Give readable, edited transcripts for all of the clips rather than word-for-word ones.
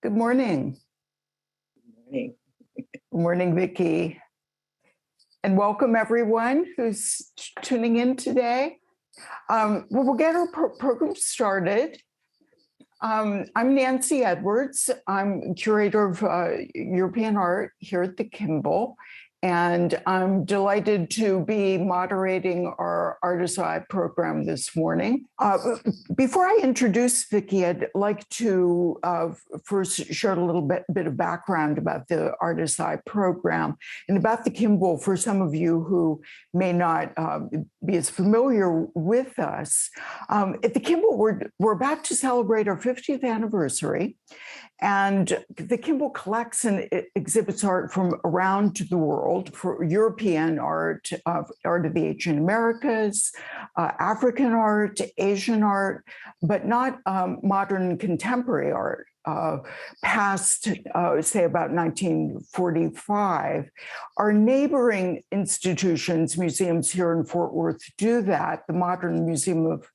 Good morning. Good morning. Good morning, Vicki. And welcome everyone who's tuning in today. We'll get our program started. I'm Nancy Edwards. I'm curator of European art here at the Kimbell, and I'm delighted to be moderating our Artist Eye program this morning. Before I introduce Vicki, I'd like to first share a little bit of background about the Artist Eye program and about the Kimbell for some of you who may not be as familiar with us. At the Kimbell, we're about to celebrate our 50th anniversary. And the Kimbell collects and exhibits art from around the world, for European art, art of the ancient Americas, African art, Asian art, but not modern contemporary art. Past, say, about 1945. Our neighboring institutions, museums here in Fort Worth, do that. The Modern Museum of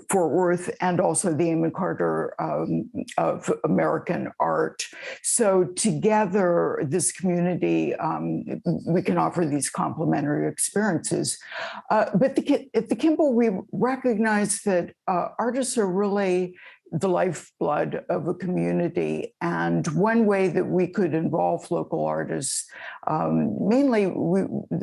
Fort Worth, and also the Amon Carter of American Art. So together, this community, we can offer these complementary experiences. But at the Kimbell, we recognize that artists are really the lifeblood of a community. And one way that we could involve local artists, mainly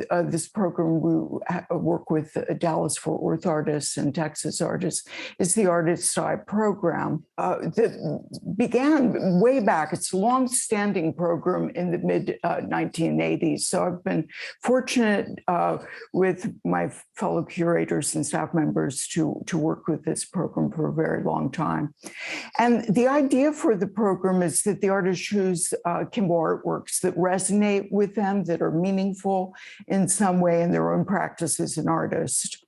this program, we work with Dallas-Fort Worth artists and Texas artists, is the Artist Eye program that began way back. It's a long-standing program in the mid-1980s. So I've been fortunate with my fellow curators and staff members to work with this program for a very long time. And the idea for the program is that the artists choose Kimbell artworks that resonate with them, that are meaningful in some way in their own practice as an artist.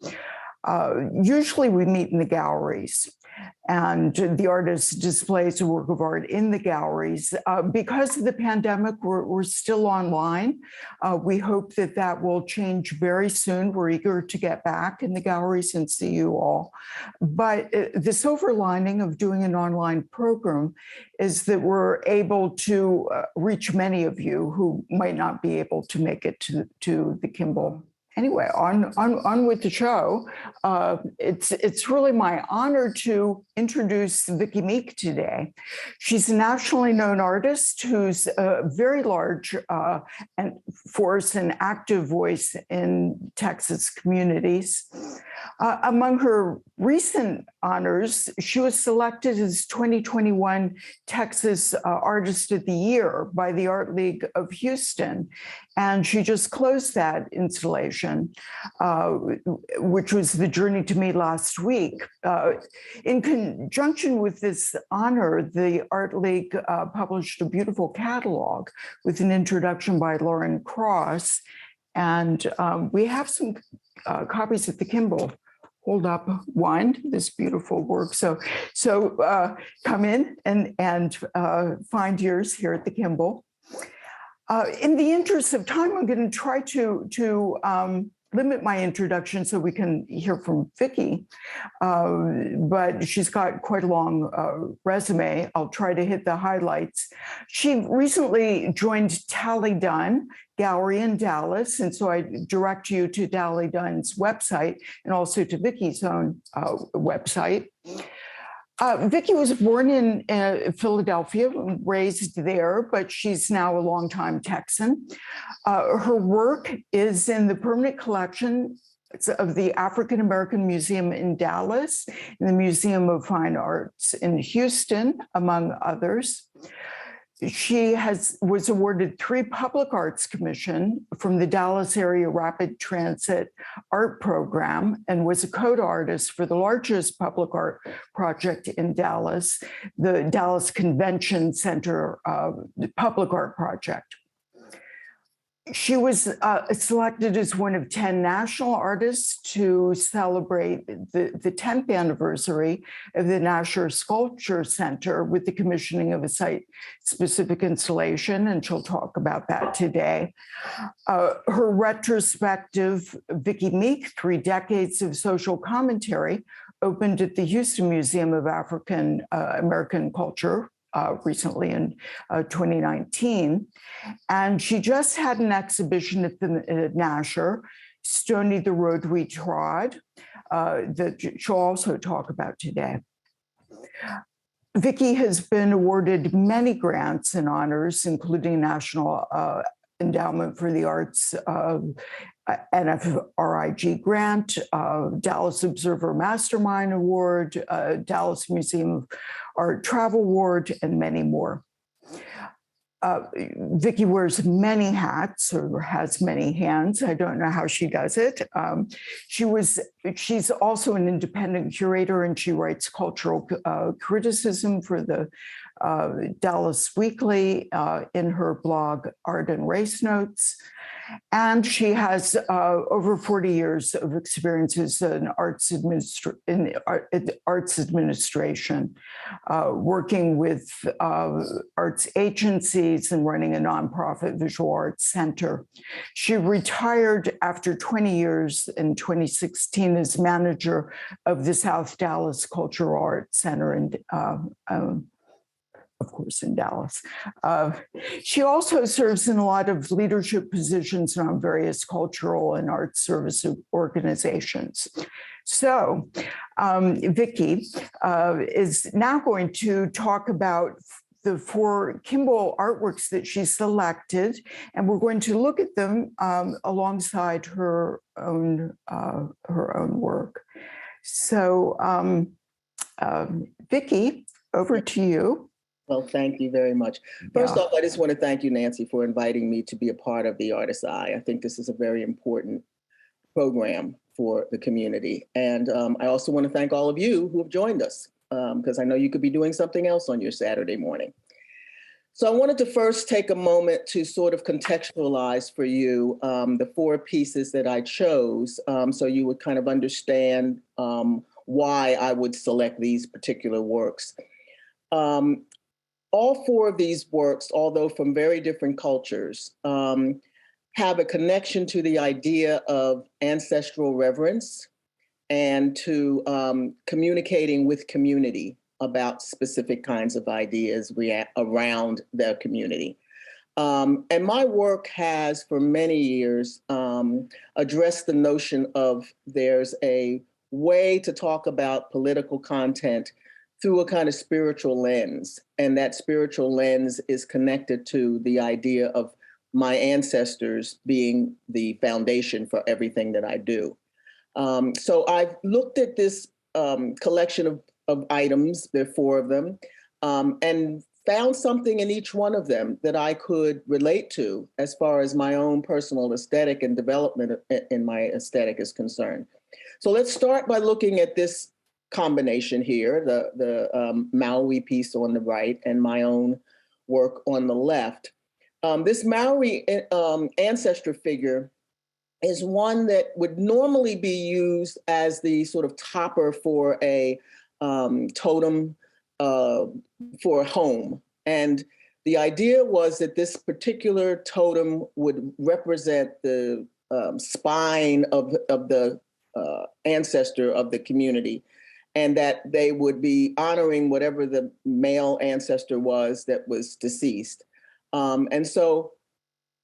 Usually we meet in the galleries, and the artist displays a work of art in the galleries. Because of the pandemic, we're still online. We hope that that will change very soon. We're eager to get back in the galleries and see you all. But the silver lining of doing an online program is that we're able to reach many of you who might not be able to make it to the Kimbell. Anyway, on with the show. It's really my honor to introduce Vicky Meek today. She's a nationally known artist who's a very large and force and active voice in Texas communities. Among her recent honors, she was selected as 2021 Texas Artist of the Year by the Art League of Houston. And she just closed that installation, which was the Journey to Me last week. In conjunction with this honor, the Art League published a beautiful catalog with an introduction by Lauren Cross. And we have some copies at the Kimbell. Hold up one, this beautiful work. So come in and find yours here at the Kimbell. In the interest of time, I'm going to try to limit my introduction so we can hear from Vicki, but she's got quite a long resume. I'll try to hit the highlights. She recently joined Tally Dunn Gallery in Dallas, and so I direct you to Tally Dunn's website and also to Vicki's own website. Vicki was born in Philadelphia, raised there, but she's now a longtime Texan. Her work is in the permanent collection of the African American Museum in Dallas, and the Museum of Fine Arts in Houston, among others. She was awarded 3 Public Arts Commission from the Dallas Area Rapid Transit Art Program and was a coda artist for the largest public art project in Dallas, the Dallas Convention Center Public Art Project. She was selected as one of 10 national artists to celebrate the 10th anniversary of the Nasher Sculpture Center with the commissioning of a site-specific installation, and she'll talk about that today. Her retrospective, Vicky Meek, 3 Decades of Social Commentary, opened at the Houston Museum of African American Culture recently in 2019. And she just had an exhibition at the Nasher, Stony the Road We Trod, that she'll also talk about today. Vicki has been awarded many grants and honors, including National Endowment for the Arts NFRIG grant, Dallas Observer Mastermind Award, Dallas Museum of Art Travel Award, and many more. Vicki wears many hats or has many hands. I don't know how she does it. She's also an independent curator, and she writes cultural criticism for the Dallas Weekly in her blog, Art and Race Notes. And she has over 40 years of experiences in arts administration, working with arts agencies and running a nonprofit visual arts center. She retired after 20 years in 2016 as manager of the South Dallas Cultural Arts Center and of course, in Dallas. She also serves in a lot of leadership positions on various cultural and arts service organizations. So Vicki is now going to talk about the 4 Kimbell artworks that she selected, and we're going to look at them alongside her own work. So Vicki, over to you. Well, thank you very much. First off, I just want to thank you, Nancy, for inviting me to be a part of the Artist's Eye. I think this is a very important program for the community. And I also want to thank all of you who have joined us, because I know you could be doing something else on your Saturday morning. So I wanted to first take a moment to sort of contextualize for you the 4 pieces that I chose, so you would kind of understand why I would select these particular works. All 4 of these works, although from very different cultures, have a connection to the idea of ancestral reverence and to communicating with community about specific kinds of ideas around their community. And my work has, for many years, addressed the notion of there's a way to talk about political content through a kind of spiritual lens. And that spiritual lens is connected to the idea of my ancestors being the foundation for everything that I do. So I've looked at this collection of items, there are 4 of them, and found something in each one of them that I could relate to as far as my own personal aesthetic and development in my aesthetic is concerned. So let's start by looking at this combination here, the Maui piece on the right and my own work on the left. This Maori ancestor figure is one that would normally be used as the sort of topper for a totem for a home. And the idea was that this particular totem would represent the spine of the ancestor of the community, and that they would be honoring whatever the male ancestor was that was deceased. And so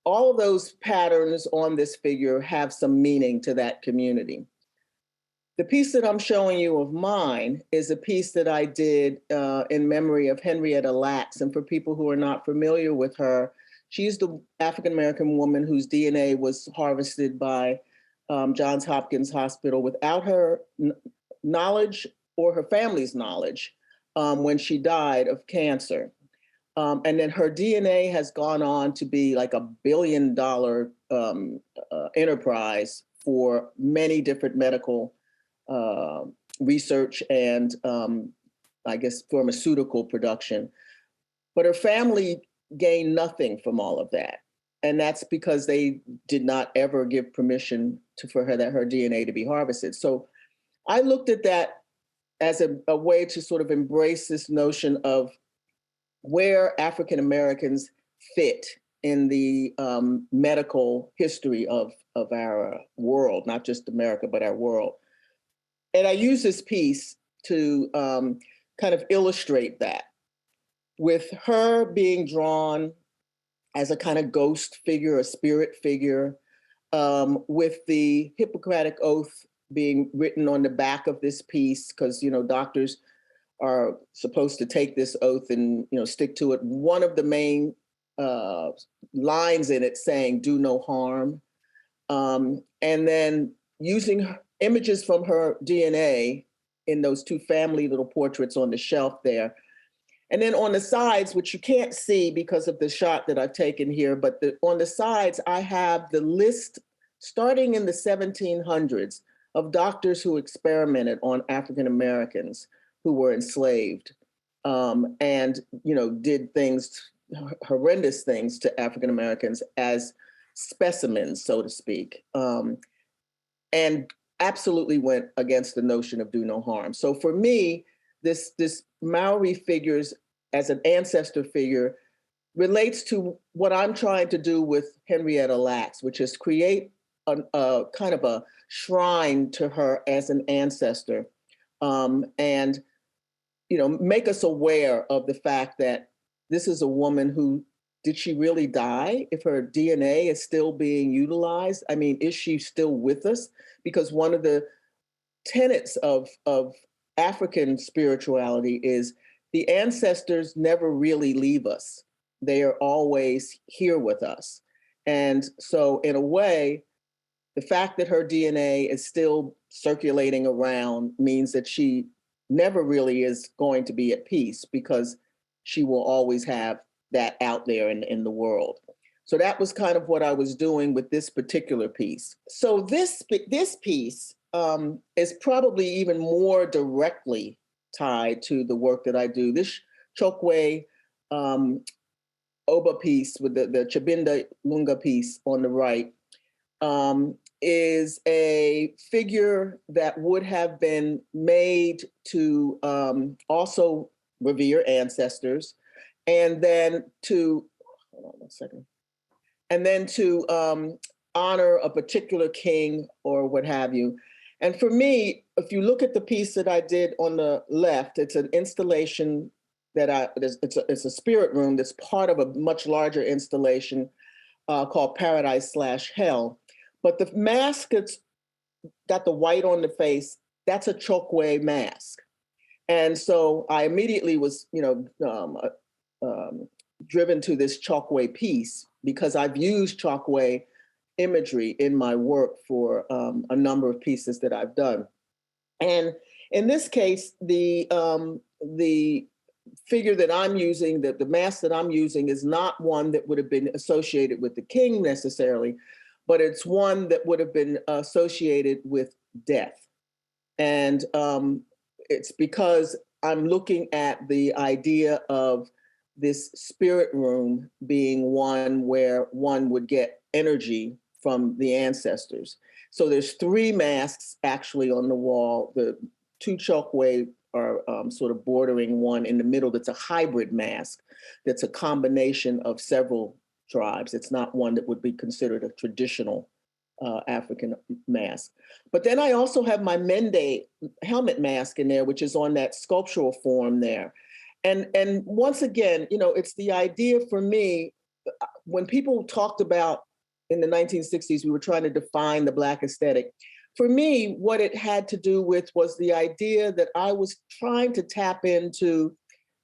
all of those patterns on this figure have some meaning to that community. The piece that I'm showing you of mine is a piece that I did in memory of Henrietta Lacks. And for people who are not familiar with her, she's the African-American woman whose DNA was harvested by Johns Hopkins Hospital without her knowledge or her family's knowledge when she died of cancer. And then her DNA has gone on to be like $1 billion enterprise for many different medical research and I guess pharmaceutical production. But her family gained nothing from all of that. And that's because they did not ever give permission for her DNA to be harvested. So I looked at that as a way to sort of embrace this notion of where African Americans fit in the medical history of our world, not just America, but our world. And I use this piece to kind of illustrate that, with her being drawn as a kind of ghost figure, a spirit figure, with the Hippocratic Oath being written on the back of this piece, because, you know, doctors are supposed to take this oath and, you know, stick to it. One of the main lines in it saying, "Do no harm." And then using images from her DNA in those two family little portraits on the shelf there. And then on the sides, which you can't see because of the shot that I've taken here, but on the sides, I have the list starting in the 1700s of doctors who experimented on African Americans who were enslaved, and, you know, did things, horrendous things to African Americans as specimens, so to speak, and absolutely went against the notion of do no harm. So for me, this Maori figures as an ancestor figure relates to what I'm trying to do with Henrietta Lacks, which is create a kind of a shrine to her as an ancestor, and, you know, make us aware of the fact that this is a woman who, did she really die? If her DNA is still being utilized, I mean, is she still with us? Because one of the tenets of African spirituality is the ancestors never really leave us. They are always here with us. And so in a way, the fact that her DNA is still circulating around means that she never really is going to be at peace, because she will always have that out there in the world. So that was kind of what I was doing with this particular piece. So this piece is probably even more directly tied to the work that I do. This Chokwe Oba piece with the Chabinda Lunga piece on the right is a figure that would have been made to also revere ancestors, and then to, hold on one second, and then to honor a particular king or what have you. And for me, if you look at the piece that I did on the left, it's an installation that it's a spirit room that's part of a much larger installation called Paradise/Hell. But the mask that's got the white on the face, that's a Chokwe mask. And so I immediately was, you know, driven to this Chokwe piece because I've used Chokwe imagery in my work for a number of pieces that I've done. And in this case, the figure that I'm using, the mask that I'm using, is not one that would have been associated with the king necessarily, but it's one that would have been associated with death. And it's because I'm looking at the idea of this spirit room being one where one would get energy from the ancestors. So there's 3 masks actually on the wall. The 2 Chokwe are sort of bordering one in the middle that's a hybrid mask, that's a combination of several tribes. It's not one that would be considered a traditional African mask. But then I also have my Mende helmet mask in there, which is on that sculptural form there. And once again, you know, it's the idea for me, when people talked about in the 1960s, we were trying to define the Black aesthetic. For me, what it had to do with was the idea that I was trying to tap into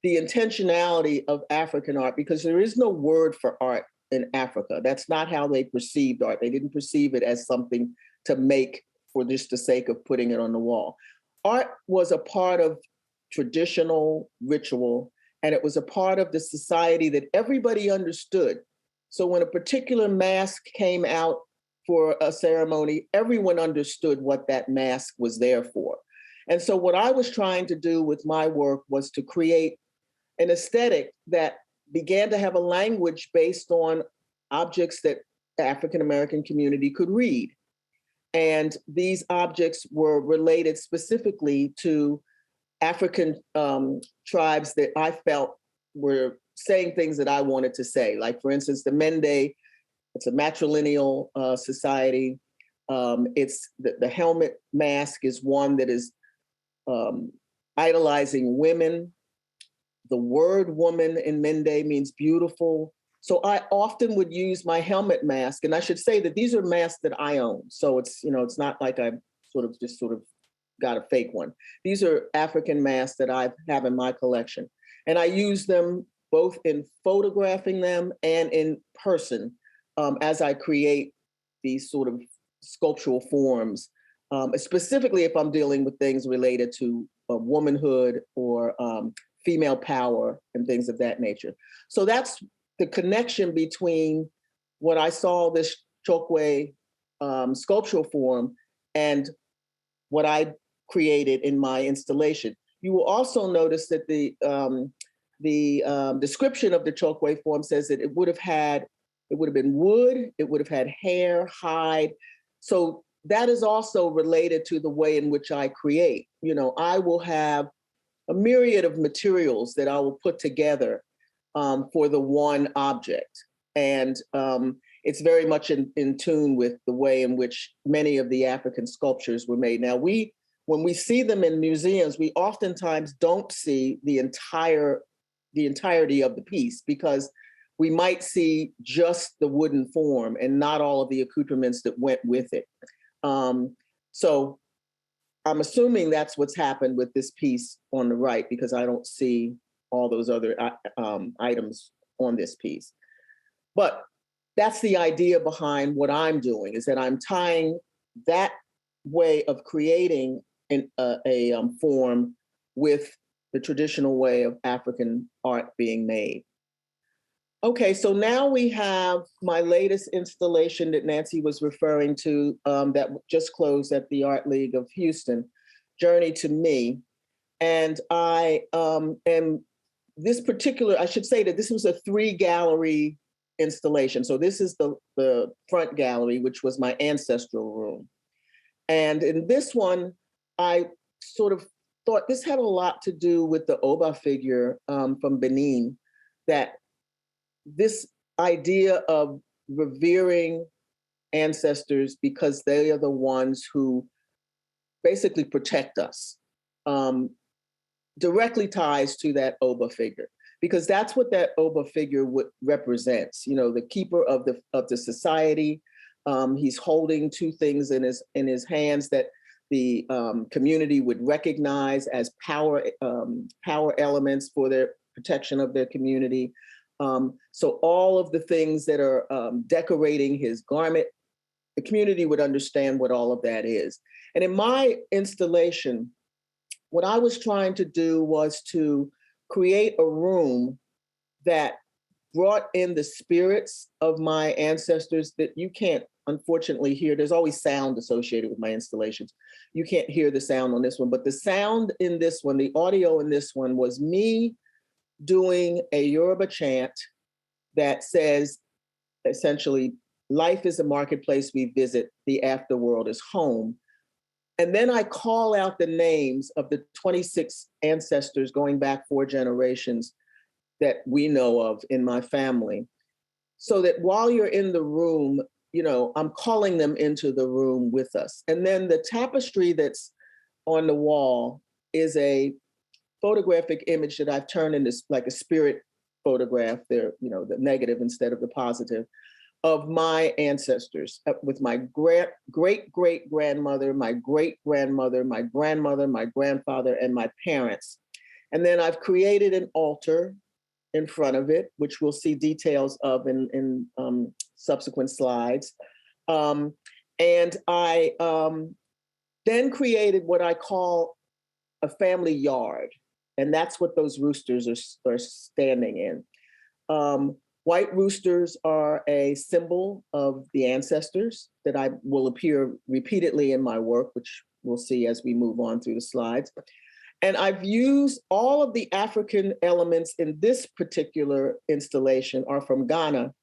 the intentionality of African art, because there is no word for art in Africa. That's not how they perceived art. They didn't perceive it as something to make for just the sake of putting it on the wall. Art was a part of traditional ritual, and it was a part of the society that everybody understood. So when a particular mask came out for a ceremony, everyone understood what that mask was there for. And so what I was trying to do with my work was to create an aesthetic that began to have a language based on objects that the African American community could read. And these objects were related specifically to African tribes that I felt were saying things that I wanted to say. Like, for instance, the Mende, it's a matrilineal society. It's the helmet mask is one that is idolizing women. The word woman in Mende means beautiful. So I often would use my helmet mask. And I should say that these are masks that I own. So it's not like I sort of got a fake one. These are African masks that I have in my collection. And I use them both in photographing them and in person as I create these sort of sculptural forms, specifically if I'm dealing with things related to womanhood or female power and things of that nature. So that's the connection between what I saw this Chokwe sculptural form and what I created in my installation. You will also notice that the description of the Chokwe form says that it would have been wood, it would have had hair, hide. So that is also related to the way in which I create. I will have a myriad of materials that I will put together for the one object. And it's very much in tune with the way in which many of the African sculptures were made. Now, when we see them in museums, we oftentimes don't see the entirety of the piece because we might see just the wooden form and not all of the accoutrements that went with it. So I'm assuming that's what's happened with this piece on the right because I don't see all those other items on this piece. But that's the idea behind what I'm doing, is that I'm tying that way of creating a form with the traditional way of African art being made. Okay, so now we have my latest installation that Nancy was referring to that just closed at the Art League of Houston, Journey to Me. And I should say that this was a 3-gallery installation. So this is the front gallery, which was my ancestral room. And in this one, I sort of thought this had a lot to do with the Oba figure from Benin, that this idea of revering ancestors because they are the ones who basically protect us directly ties to that Oba figure, because that's what that Oba figure represents. The keeper of the society. He's holding 2 things in his hands that the community would recognize as power elements for their protection of their community. So all of the things that are decorating his garment, the community would understand what all of that is. And in my installation, what I was trying to do was to create a room that brought in the spirits of my ancestors that you can't unfortunately hear. There's always sound associated with my installations. You can't hear the sound on this one, but the sound in this one, the audio in this one was me doing a Yoruba chant that says, essentially, life is a marketplace we visit, the afterworld is home. And then I call out the names of the 26 ancestors going back 4 generations that we know of in my family. So that while you're in the room, I'm calling them into the room with us. And then the tapestry that's on the wall is a photographic image that I've turned into like a spirit photograph there, the negative instead of the positive, of my ancestors with my great-great-grandmother, my great-grandmother, my grandmother, my grandfather, and my parents. And then I've created an altar in front of it, which we'll see details of in subsequent slides. And I then created what I call a family yard. And that's what those roosters are standing in. White roosters are a symbol of the ancestors that I will appear repeatedly in my work, which we'll see as we move on through the slides. And I've used all of the African elements in this particular installation are from Ghana,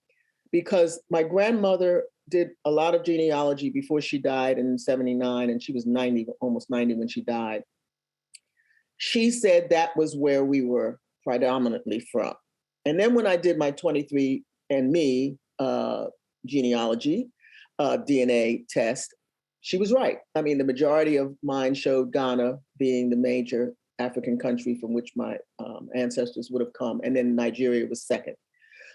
because my grandmother did a lot of genealogy before she died in 1979, and she was 90, almost 90 when she died. She said that was where we were predominantly from. And then when I did my 23andMe genealogy DNA test, she was right. I mean, the majority of mine showed Ghana being the major African country from which my ancestors would have come, and then Nigeria was second.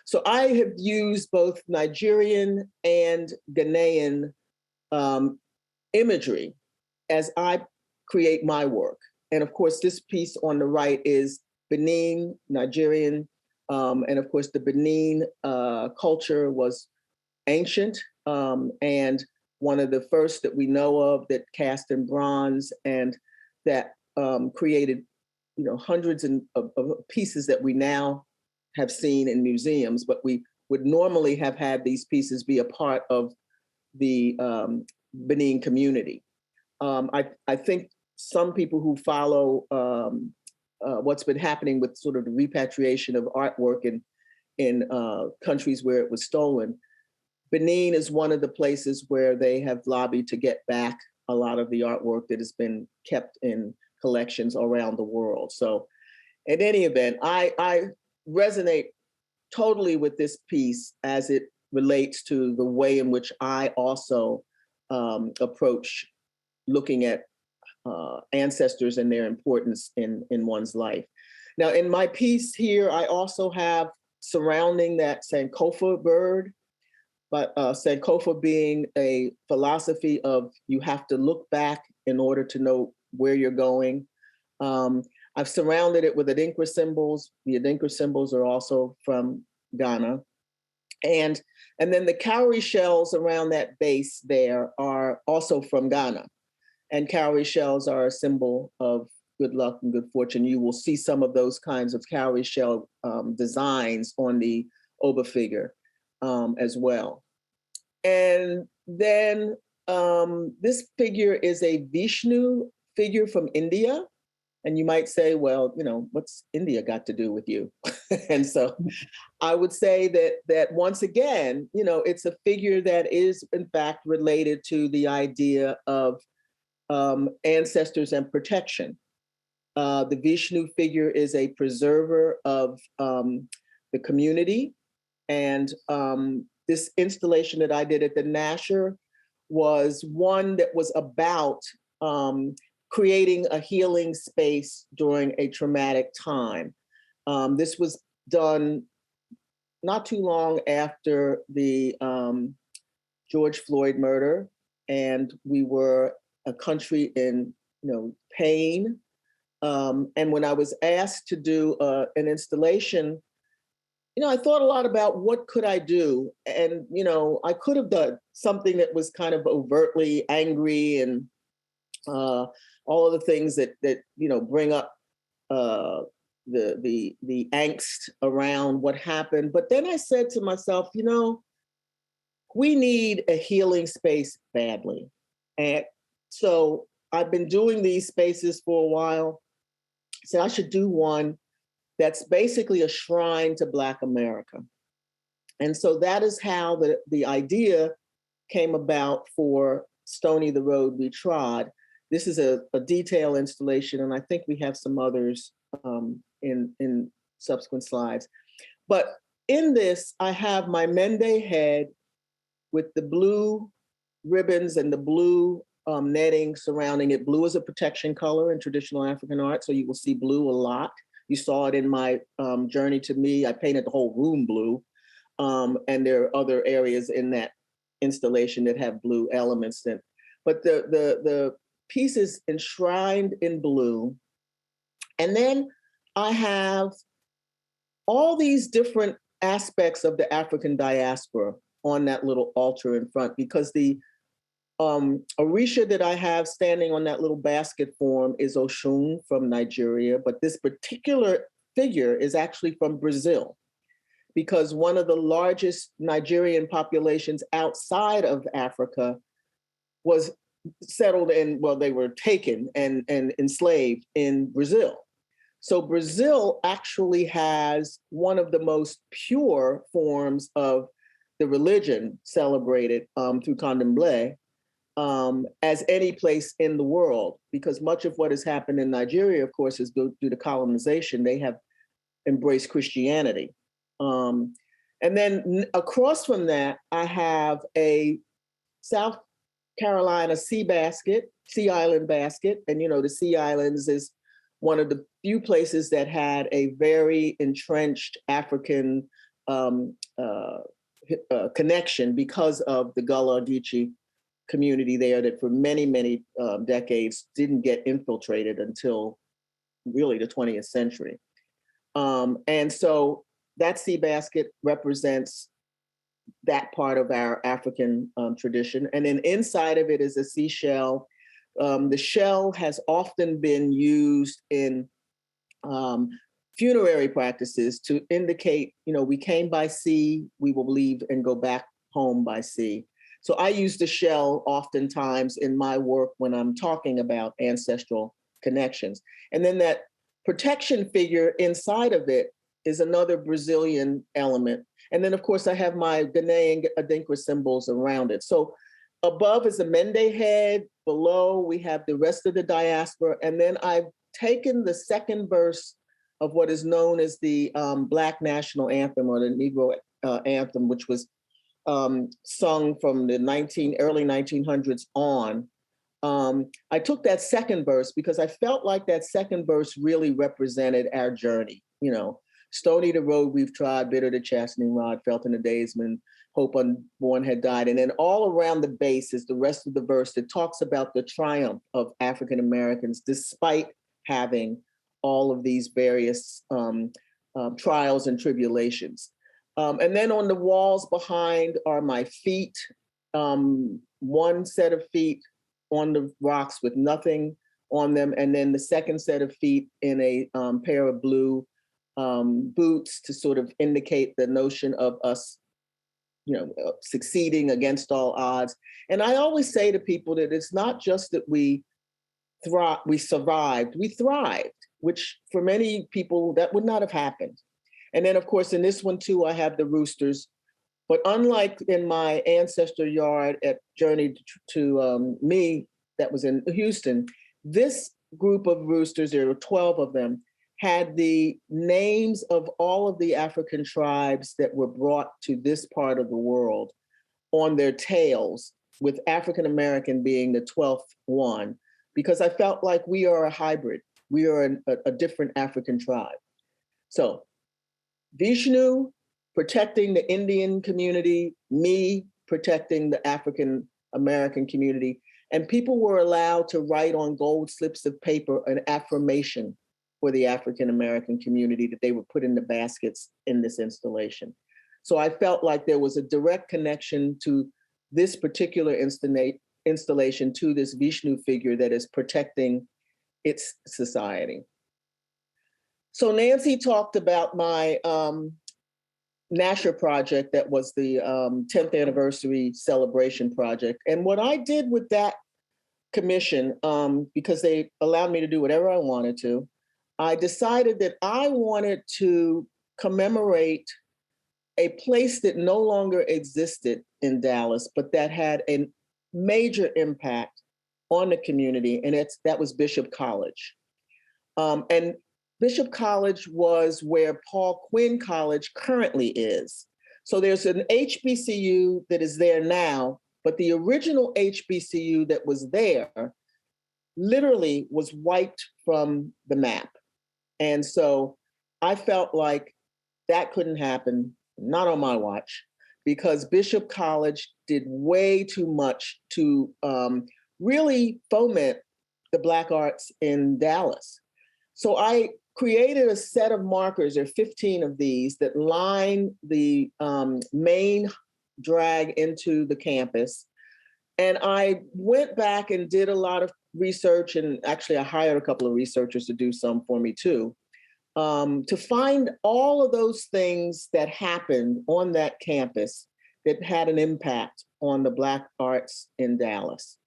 So I have used both Nigerian and Ghanaian imagery as I create my work. And of course, this piece on the right is Benin, Nigerian, and of course, the Benin culture was ancient and one of the first that we know of that cast in bronze and that created, hundreds of pieces that we now have seen in museums, but we would normally have had these pieces be a part of the Benin community. I think some people who follow what's been happening with sort of the repatriation of artwork in countries where it was stolen, Benin is one of the places where they have lobbied to get back a lot of the artwork that has been kept in collections around the world. So in any event, I resonate totally with this piece as it relates to the way in which I also approach looking at ancestors and their importance in one's life. Now, in my piece here, I also have surrounding that Sankofa bird, but Sankofa being a philosophy of you have to look back in order to know where you're going. I've surrounded it with Adinkra symbols. The Adinkra symbols are also from Ghana. And then the cowrie shells around that base there are also from Ghana. And cowrie shells are a symbol of good luck and good fortune. You will see some of those kinds of cowrie shell designs on the Oba figure as well. And then this figure is a Vishnu figure from India. And you might say, well, what's India got to do with you? And so I would say that once again, it's a figure that is in fact related to the idea of ancestors and protection. The Vishnu figure is a preserver of the community. And this installation that I did at the Nasher was one that was about creating a healing space during a traumatic time. This was done not too long after the George Floyd murder, and we were a country in pain. And when I was asked to do an installation, I thought a lot about what could I do, and I could have done something that was kind of overtly angry and all of the things that bring up the angst around what happened. But then I said to myself, we need a healing space badly. And so I've been doing these spaces for a while. So I should do one that's basically a shrine to Black America. And so that is how the idea came about for Stony the Road We Trod. This is a detail installation, and I think we have some others in subsequent slides. But in this, I have my Mende head with the blue ribbons and the blue netting surrounding it. Blue is a protection color in traditional African art, so you will see blue a lot. You saw it in my journey to me. I painted the whole room blue, and there are other areas in that installation that have blue elements in. But the piece is enshrined in blue. And then I have all these different aspects of the African diaspora on that little altar in front, because the Orisha that I have standing on that little basket form is Oshun from Nigeria, but this particular figure is actually from Brazil, because one of the largest Nigerian populations outside of Africa was settled in, well, they were taken and enslaved in Brazil. So Brazil actually has one of the most pure forms of the religion celebrated through Candomblé as any place in the world, because much of what has happened in Nigeria, of course, is due to colonization. They have embraced Christianity. And then across from that, I have a South Carolina Sea Island basket. And, the Sea Islands is one of the few places that had a very entrenched African connection because of the Gullah Geechee community there that for many, many decades didn't get infiltrated until really the 20th century. And so that sea basket represents that part of our African tradition. And then inside of it is a seashell. The shell has often been used in funerary practices to indicate, we came by sea, we will leave and go back home by sea. So I use the shell oftentimes in my work when I'm talking about ancestral connections. And then that protection figure inside of it is another Brazilian element. And then, of course, I have my Ghanaian Adinkra symbols around it. So above is a Mende head. Below, we have the rest of the diaspora. And then I've taken the second verse of what is known as the Black National Anthem or the Negro Anthem, which was sung from the early 1900s on. I took that second verse because I felt like that second verse really represented our journey. Stony the road we've trod, bitter the chastening rod, felt in the days when hope unborn had died. And then all around the base is the rest of the verse that talks about the triumph of African Americans despite having all of these various trials and tribulations. And then on the walls behind are my feet, one set of feet on the rocks with nothing on them, and then the second set of feet in a pair of blue boots to sort of indicate the notion of us, succeeding against all odds. And I always say to people that it's not just that we survived, we thrived, which for many people that would not have happened. And then, of course, in this one too, I have the roosters. But unlike in my ancestor yard at Journey to Me, that was in Houston, this group of roosters, there were 12 of them, had the names of all of the African tribes that were brought to this part of the world on their tails, with African American being the 12th one, because I felt like we are a hybrid. We are a different African tribe. So Vishnu protecting the Indian community, me protecting the African American community, and people were allowed to write on gold slips of paper an affirmation for the African American community that they would put in the baskets in this installation. So I felt like there was a direct connection to this particular installation to this Vishnu figure that is protecting its society. So Nancy talked about my Nasher project that was the 10th anniversary celebration project. And what I did with that commission, because they allowed me to do whatever I wanted to, I decided that I wanted to commemorate a place that no longer existed in Dallas, but that had a major impact on the community, and that was Bishop College. And Bishop College was where Paul Quinn College currently is. So there's an HBCU that is there now, but the original HBCU that was there literally was wiped from the map. And so I felt like that couldn't happen, not on my watch, because Bishop College did way too much to really foment the Black arts in Dallas. So I created a set of markers, there are 15 of these, that line the main drag into the campus. And I went back and did a lot of research, and actually I hired a couple of researchers to do some for me too, to find all of those things that happened on that campus that had an impact on the Black arts in Dallas.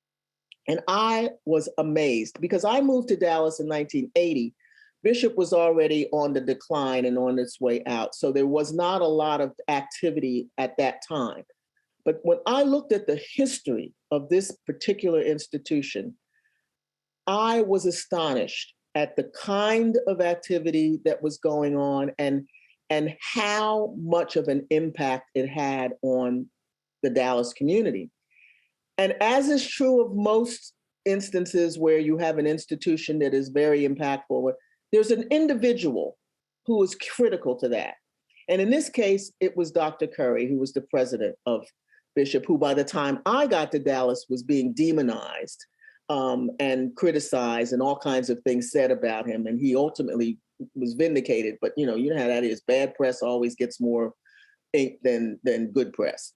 And I was amazed because I moved to Dallas in 1980. Bishop was already on the decline and on its way out. So there was not a lot of activity at that time. But when I looked at the history of this particular institution, I was astonished at the kind of activity that was going on and how much of an impact it had on the Dallas community. And as is true of most instances where you have an institution that is very impactful, there's an individual who is critical to that. And in this case, it was Dr. Curry, who was the president of Bishop, who by the time I got to Dallas was being demonized and criticized and all kinds of things said about him. And he ultimately was vindicated. But you know how that is. Bad press always gets more ink than good press.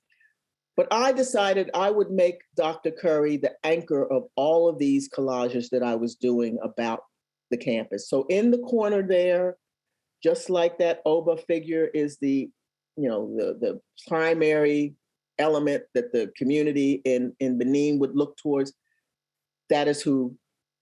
But I decided I would make Dr. Curry the anchor of all of these collages that I was doing about the campus. So in the corner there, just like that Oba figure is the primary element that the community in Benin would look towards, that is who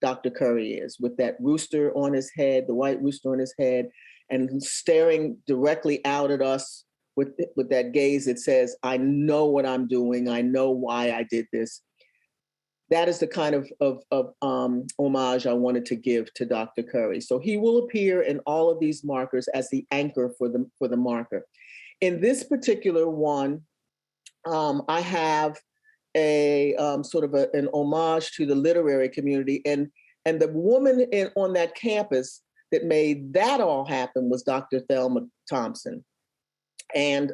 Dr. Curry is, with that rooster on his head, the white rooster on his head, and staring directly out at us with that gaze that says, I know what I'm doing. I know why I did this. That is the kind of homage I wanted to give to Dr. Curry. So he will appear in all of these markers as the anchor for the marker. In this particular one, I have a sort of an homage to the literary community. And the woman on that campus that made that all happen was Dr. Thelma Thompson. And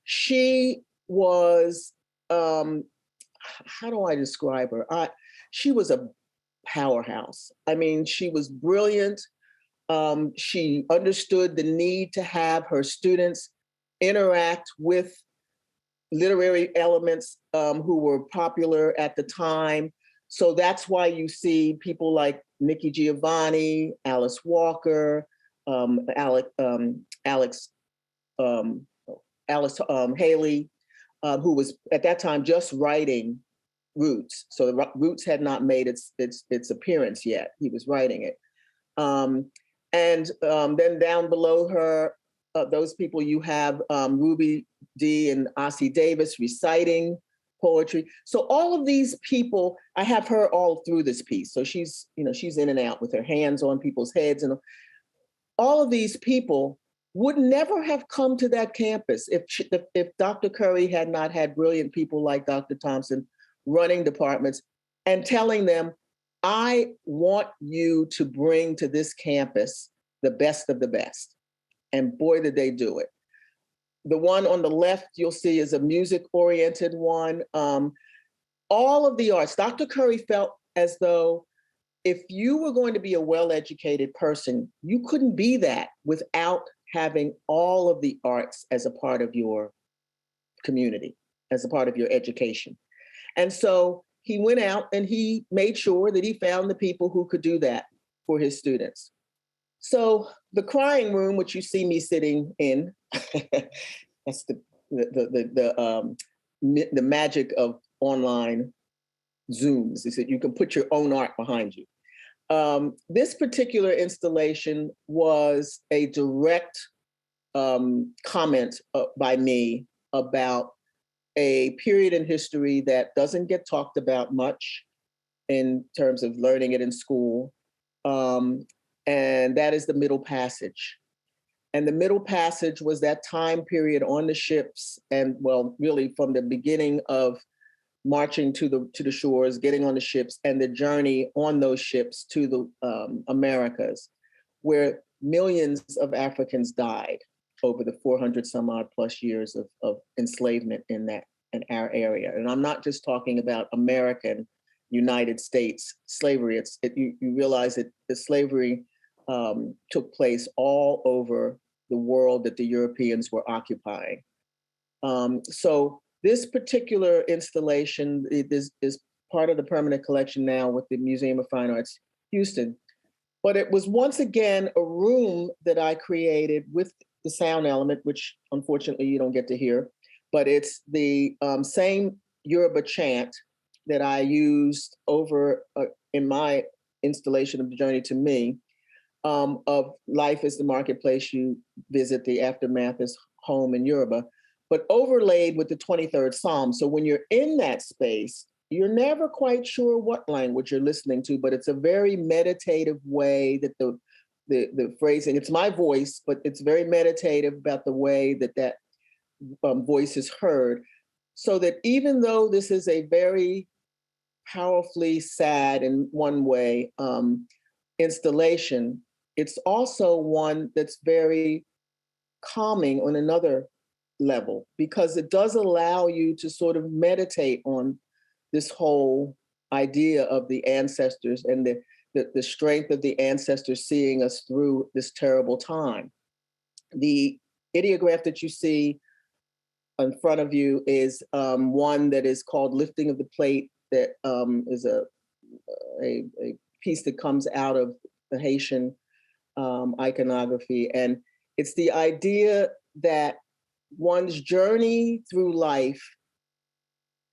she was, how do I describe her? She was a powerhouse. I mean, she was brilliant. She understood the need to have her students interact with literary elements who were popular at the time. So that's why you see people like Nikki Giovanni, Alice Walker, Alice Haley, who was at that time just writing Roots. So the Roots had not made its appearance yet. He was writing it. And then down below her, those people, you have Ruby Dee and Aussie Davis reciting poetry. So all of these people, I have her all through this piece. So she's in and out with her hands on people's heads. And all of these people would never have come to that campus if Dr. Curry had not had brilliant people like Dr. Thompson running departments and telling them, I want you to bring to this campus the best of the best. And boy, did they do it. The one on the left you'll see is a music-oriented one. All of the arts, Dr. Curry felt as though if you were going to be a well-educated person, you couldn't be that without having all of the arts as a part of your community, as a part of your education. And so he went out and he made sure that he found the people who could do that for his students. So the crying room, which you see me sitting in, that's the magic of online Zooms, is that you can put your own art behind you. This particular installation was a direct comment by me about a period in history that doesn't get talked about much in terms of learning it in school. And that is the Middle Passage. And the Middle Passage was that time period on the ships, and well, really from the beginning of marching to the shores, getting on the ships, and the journey on those ships to the Americas, where millions of Africans died over the 400 some odd plus years of enslavement in our area. And I'm not just talking about American United States slavery. You realize that the slavery took place all over the world that the Europeans were occupying. So this particular installation is part of the permanent collection now with the Museum of Fine Arts, Houston. But it was once again a room that I created with the sound element, which unfortunately you don't get to hear, but it's the same Yoruba chant that I used over in my installation of The Journey to Me, of life is the marketplace you visit, the aftermath is home in Yoruba, but overlaid with the 23rd Psalm. So when you're in that space, you're never quite sure what language you're listening to, but it's a very meditative way that the phrasing, it's my voice, but it's very meditative about the way that voice is heard. So that even though this is a very powerfully sad in one way installation, it's also one that's very calming on another level, because it does allow you to sort of meditate on this whole idea of the ancestors and the strength of the ancestors seeing us through this terrible time. The ideograph that you see in front of you is one that is called Lifting of the Plate, that is a piece that comes out of the Haitian iconography. And it's the idea that one's journey through life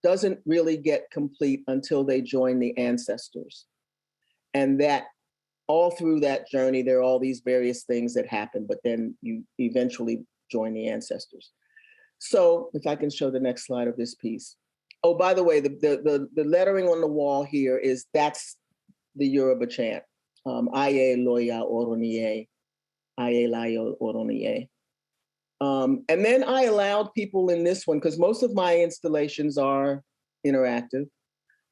doesn't really get complete until they join the ancestors. And that all through that journey, there are all these various things that happen, but then you eventually join the ancestors. So if I can show the next slide of this piece. Oh, by the way, the lettering on the wall here that's the Yoruba chant. Aye loya oronie, aye layo oronie. And then I allowed people in this one, because most of my installations are interactive.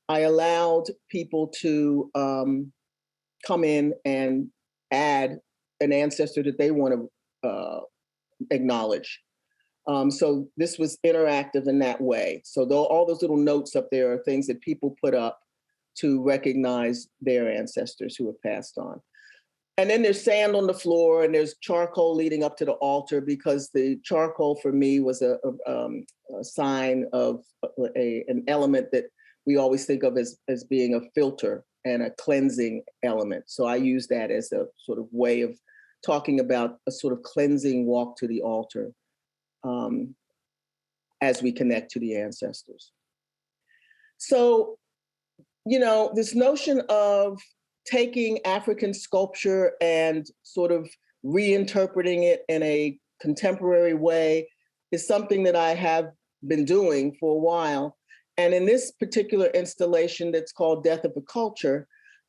I allowed people to come in and add an ancestor that they want to acknowledge. So this was interactive in that way. So all those little notes up there are things that people put up to recognize their ancestors who have passed on. And then there's sand on the floor, and there's charcoal leading up to the altar, because the charcoal for me was a sign of an element that we always think of as being a filter and a cleansing element. So I use that as a sort of way of talking about a sort of cleansing walk to the altar as we connect to the ancestors. So, this notion of taking African sculpture and sort of reinterpreting it in a contemporary way is something that I have been doing for a while. And in this particular installation that's called Death of a Culture,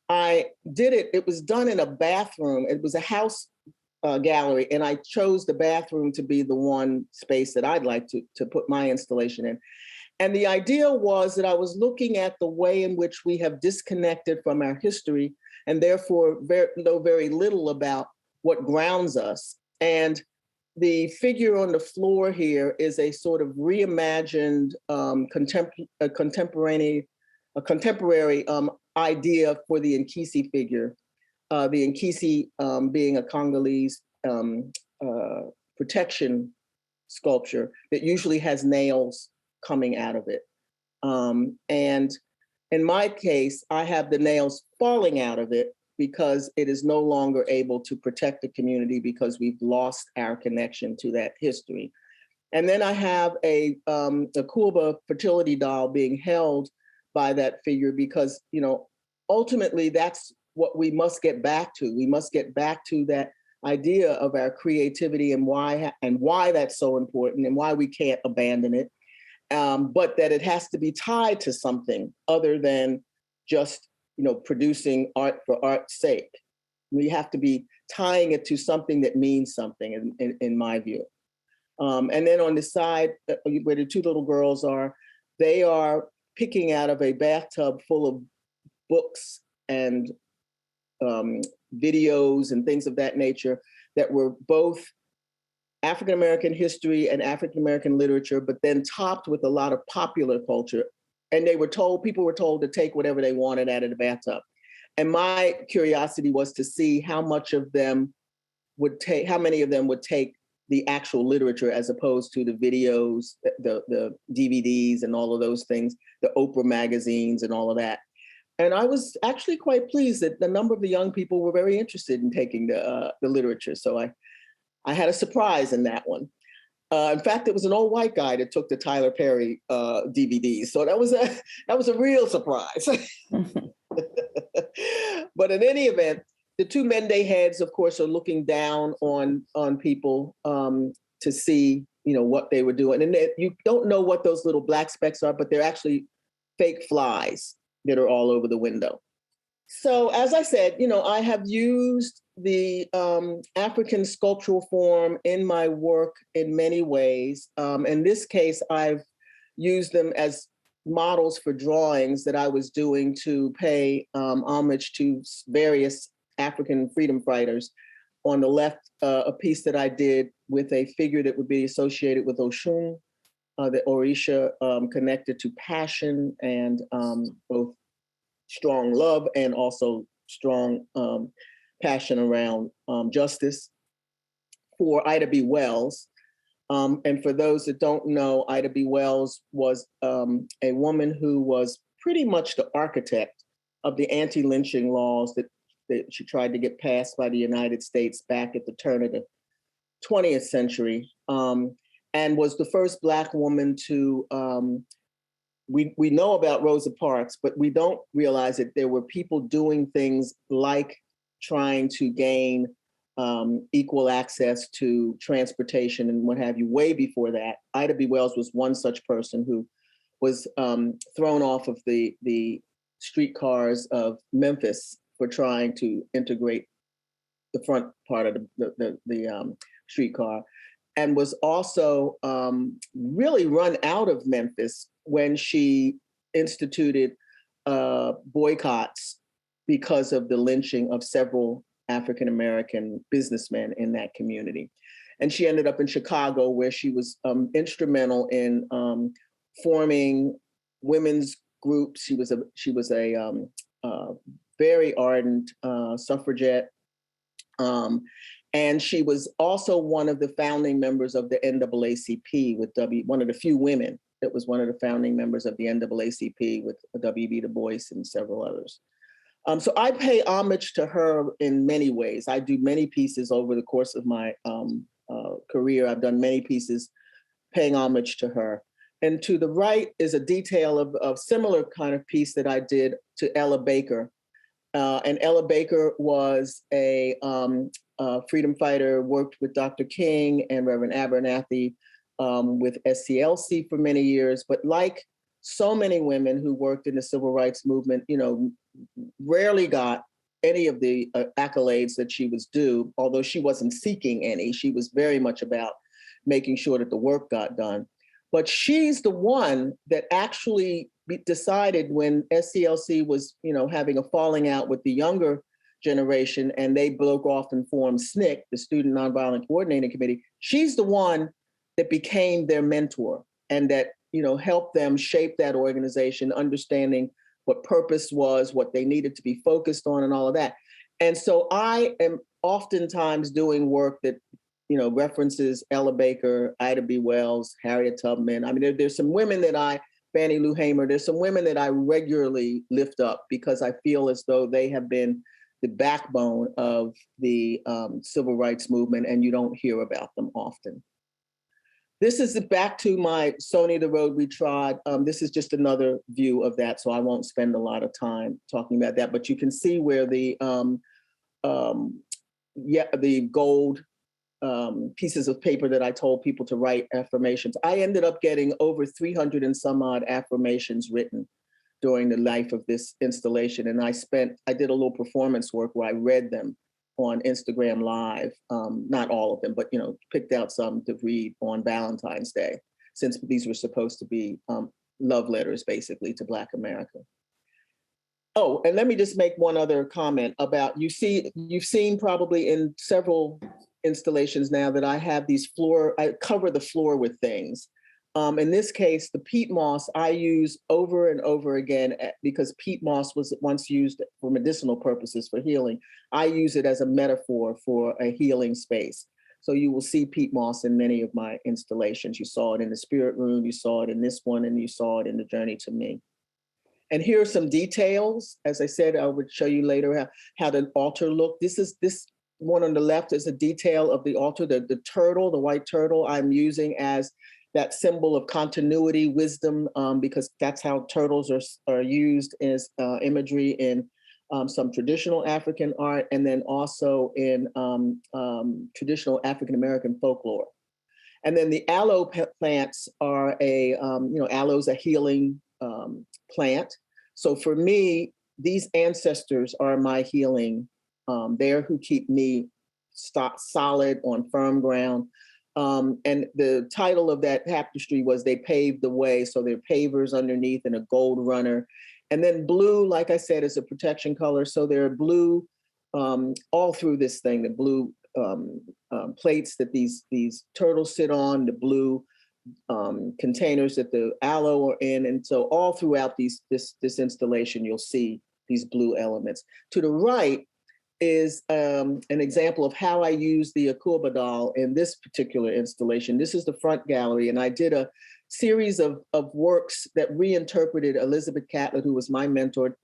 I did it. It was done in a bathroom. It was a house gallery, and I chose the bathroom to be the one space that I'd like to put my installation in. And the idea was that I was looking at the way in which we have disconnected from our history, and therefore know very little about what grounds us. And the figure on the floor here is a sort of reimagined contemporary idea for the Nkisi figure. The Nkisi being a Congolese protection sculpture that usually has nails coming out of it. And in my case, I have the nails falling out of it because it is no longer able to protect the community because we've lost our connection to that history. And then I have a Kuba fertility doll being held by that figure because, ultimately that's what we must get back to. We must get back to that idea of our creativity and why that's so important and why we can't abandon it. But that it has to be tied to something other than just, producing art for art's sake. We have to be tying it to something that means something, in my view. And then on the side where the two little girls are, they are picking out of a bathtub full of books and videos and things of that nature that were both African-American history and African-American literature, but then topped with a lot of popular culture. And people were told to take whatever they wanted out of the bathtub. And my curiosity was to see how many of them would take the actual literature as opposed to the videos, the DVDs and all of those things, the Oprah magazines and all of that. And I was actually quite pleased that the number of the young people were very interested in taking the literature. So I had a surprise in that one. In fact, it was an old white guy that took the Tyler Perry DVDs. So that was a real surprise. But in any event, the two Mende heads, of course, are looking down on people to see, what they were doing. And you don't know what those little black specks are, but they're actually fake flies that are all over the window. So as I said, I have used the African sculptural form in my work in many ways. In this case, I've used them as models for drawings that I was doing to pay homage to various African freedom fighters. On the left, a piece that I did with a figure that would be associated with Oshun, the Orisha, connected to passion and both strong love and also strong passion around justice, for Ida B. Wells. And for those that don't know, Ida B. Wells was a woman who was pretty much the architect of the anti-lynching laws that she tried to get passed by the United States back at the turn of the 20th century, and was the first Black woman to, we know about Rosa Parks, but we don't realize that there were people doing things like trying to gain equal access to transportation and what have you way before that. Ida B. Wells was one such person who was thrown off of the streetcars of Memphis for trying to integrate the front part of the streetcar, and was also really run out of Memphis when she instituted boycotts because of the lynching of several African-American businessmen in that community. And she ended up in Chicago, where she was instrumental in forming women's groups. She was a very ardent suffragette. And she was also one of the founding members of the NAACP one of the few women that was one of the founding members of the NAACP with W.B. Du Bois and several others. So I pay homage to her in many ways. I do many pieces over the course of my career. I've done many pieces paying homage to her. And to the right is a detail of similar kind of piece that I did to Ella Baker. And Ella Baker was a freedom fighter, worked with Dr. King and Reverend Abernathy with SCLC for many years. But like so many women who worked in the civil rights movement, rarely got any of the accolades that she was due, although she wasn't seeking any. She was very much about making sure that the work got done. But she's the one that actually decided when SCLC was, having a falling out with the younger generation, and they broke off and formed SNCC, the Student Nonviolent Coordinating Committee. She's the one that became their mentor and that, helped them shape that organization, understanding what purpose was, what they needed to be focused on, and all of that. And so I am oftentimes doing work that, references Ella Baker, Ida B. Wells, Harriet Tubman. I mean, there's some women that Fannie Lou Hamer, there's some women that I regularly lift up because I feel as though they have been the backbone of the civil rights movement, and you don't hear about them often. This is back to my Sony the Road We Trod. This is just another view of that, so I won't spend a lot of time talking about that, but you can see where the gold pieces of paper that I told people to write affirmations. I ended up getting over 300 and some odd affirmations written during the life of this installation. And I did a little performance work where I read them on Instagram Live, not all of them, but picked out some to read on Valentine's Day, since these were supposed to be love letters basically to Black America. Oh, and let me just make one other comment about, you've seen probably in several installations now that I have I cover the floor with things. In this case, the peat moss I use over and over again because peat moss was once used for medicinal purposes for healing. I use it as a metaphor for a healing space. So you will see peat moss in many of my installations. You saw it in the Spirit Room, you saw it in this one, and you saw it in The Journey to Me. And here are some details. As I said, I would show you later how the altar looked. This one on the left is a detail of the altar, the turtle, the white turtle I'm using as that symbol of continuity, wisdom, because that's how turtles are used as imagery in some traditional African art, and then also in traditional African-American folklore. And then the aloe plants are aloe is a healing plant. So for me, these ancestors are my healing. They're who keep me solid on firm ground. And the title of that tapestry was They Paved the Way. So there are pavers underneath and a gold runner. And then blue, like I said, is a protection color. So there are blue all through this thing, the blue plates that these turtles sit on, the blue containers that the aloe are in. And so all throughout this installation, you'll see these blue elements. To the right is an example of how I use the Akuba doll in this particular installation. This is the front gallery, and I did a series of works that reinterpreted Elizabeth Catlett, who was my mentor,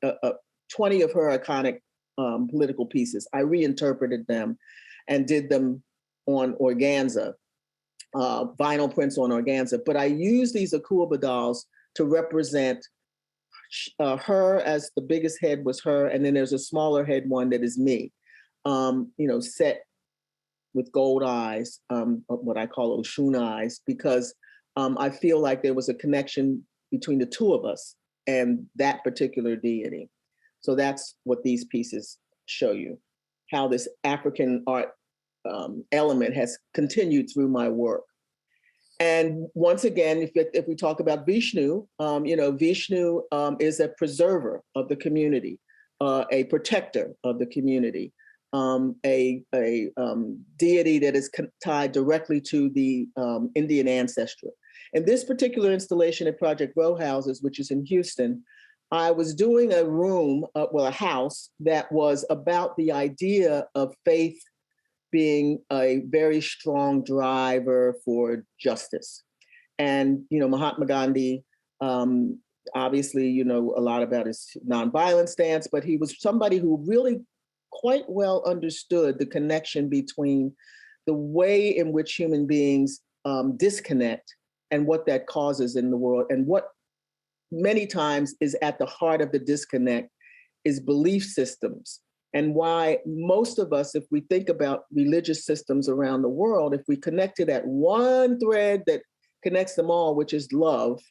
20 of her iconic political pieces. I reinterpreted them and did them on organza, vinyl prints on organza. But I use these Akuba dolls to represent her, as the biggest head was her, and then there's a smaller head one that is me, set with gold eyes, what I call Oshun eyes, because I feel like there was a connection between the two of us and that particular deity. So that's what these pieces show you, how this African art element has continued through my work. And once again, if we talk about Vishnu, Vishnu is a preserver of the community, a protector of the community, a deity that is tied directly to the Indian ancestry. In this particular installation at Project Row Houses, which is in Houston, I was doing a room, a house that was about the idea of faith being a very strong driver for justice. And, Mahatma Gandhi, obviously, you know a lot about his nonviolent stance, but he was somebody who really quite well understood the connection between the way in which human beings disconnect and what that causes in the world. And what many times is at the heart of the disconnect is belief systems. And why most of us, if we think about religious systems around the world, if we connect to that one thread that connects them all, which is love,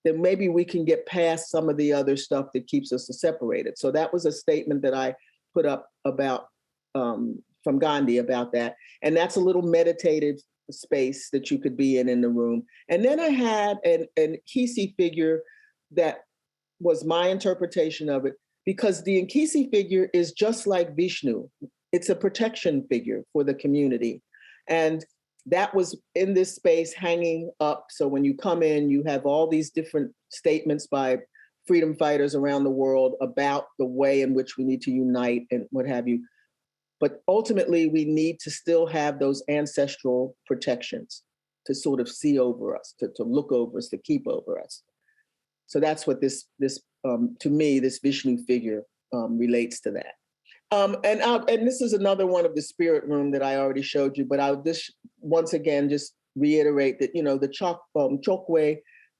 then maybe we can get past some of the other stuff that keeps us separated. So that was a statement that I put up about from Gandhi about that. And that's a little meditative space that you could be in the room. And then I had an Nkisi figure that was my interpretation of it, because the Nkisi figure is just like Vishnu. It's a protection figure for the community. And that was in this space hanging up. So when you come in, you have all these different statements by freedom fighters around the world about the way in which we need to unite and what have you. But ultimately, we need to still have those ancestral protections to sort of see over us, to look over us, to keep over us. So that's what this to me, this Vishnu figure relates to that. And this is another one of the spirit room that I already showed you, but I'll just once again just reiterate that, the Chokwe